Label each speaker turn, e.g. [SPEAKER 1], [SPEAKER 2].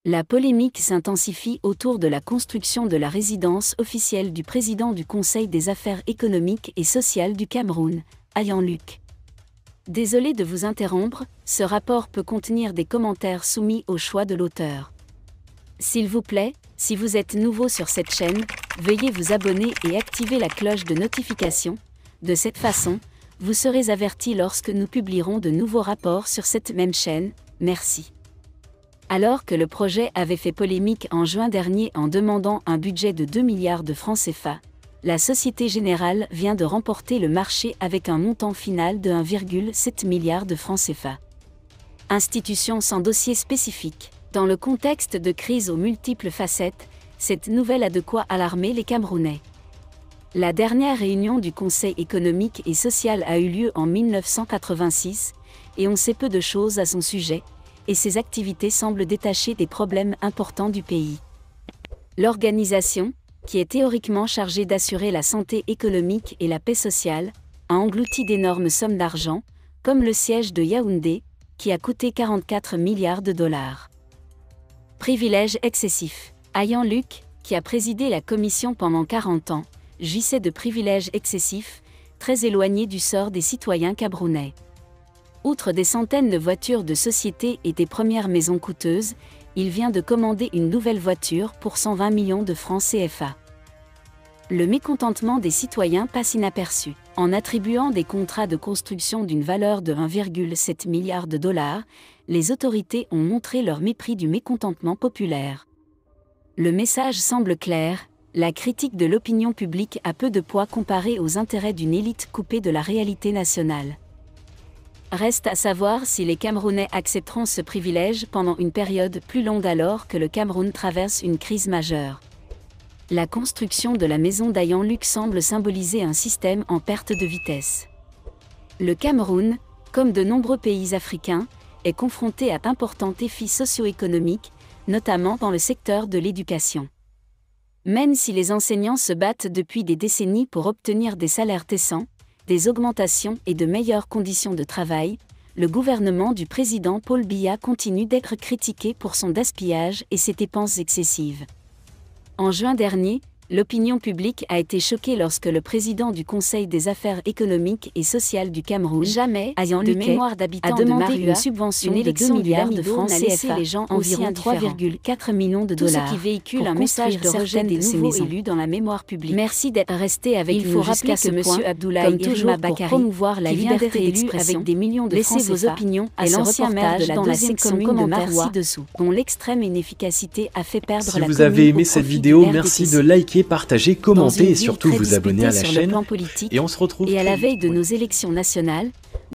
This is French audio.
[SPEAKER 1] La polémique s'intensifie autour de la construction de la résidence officielle du président du Conseil des affaires économiques et sociales du Cameroun, Ayan Luc. Désolé de vous interrompre, ce rapport peut contenir des commentaires soumis au choix de l'auteur. S'il vous plaît, si vous êtes nouveau sur cette chaîne, veuillez vous abonner et activer la cloche de notification. De cette façon, vous serez averti lorsque nous publierons de nouveaux rapports sur cette même chaîne. Merci. Alors que le projet avait fait polémique en juin dernier en demandant un budget de 2 milliards de francs CFA, la Société Générale vient de remporter le marché avec un montant final de 1,7 milliard de francs CFA. Institution sans dossier spécifique. Dans le contexte de crise aux multiples facettes, cette nouvelle a de quoi alarmer les Camerounais. La dernière réunion du Conseil économique et social a eu lieu en 1986, et on sait peu de choses à son sujet, et ses activités semblent détachées des problèmes importants du pays. L'organisation, qui est théoriquement chargée d'assurer la santé économique et la paix sociale, a englouti d'énormes sommes d'argent, comme le siège de Yaoundé, qui a coûté 44 milliards de dollars. Privilèges excessifs. Ayan Luc, qui a présidé la commission pendant 40 ans, jouissait de privilèges excessifs, très éloignés du sort des citoyens camerounais. Outre des centaines de voitures de société et des premières maisons coûteuses, il vient de commander une nouvelle voiture pour 120 millions de francs CFA. Le mécontentement des citoyens passe inaperçu. En attribuant des contrats de construction d'une valeur de 1,7 milliard de dollars, les autorités ont montré leur mépris du mécontentement populaire. Le message semble clair, la critique de l'opinion publique a peu de poids comparée aux intérêts d'une élite coupée de la réalité nationale. Reste à savoir si les Camerounais accepteront ce privilège pendant une période plus longue alors que le Cameroun traverse une crise majeure. La construction de la maison d'Ayan Luc semble symboliser un système en perte de vitesse. Le Cameroun, comme de nombreux pays africains, est confronté à d'importants défis socio-économiques, notamment dans le secteur de l'éducation. Même si les enseignants se battent depuis des décennies pour obtenir des salaires décents, des augmentations et de meilleures conditions de travail, le gouvernement du président Paul Biya continue d'être critiqué pour son gaspillage et ses dépenses excessives. En juin dernier, l'opinion publique a été choquée lorsque le président du Conseil des affaires économiques et sociales du Cameroun, Ayan Luc, a demandé une subvention de 2 milliards de francs CFA, les gens environ 3,4 millions de dollars, tout ce qui véhicule un message de rejet des nouveaux élus dans la mémoire publique. Merci d'être resté avec nous. Il faut rappeler que M. Abdoulaye Irima Bakary, pour promouvoir la liberté d'expression, avec des millions de francs CFA, vos opinions à l'ancien maire de la deuxième commune de Maroua, dont l'extrême inefficacité a fait perdre la commune.
[SPEAKER 2] Si vous avez aimé cette vidéo, merci de liker, partager, commenter et surtout vous abonner à la chaîne. Et on se retrouve.
[SPEAKER 1] Et à la veille de nos élections nationales,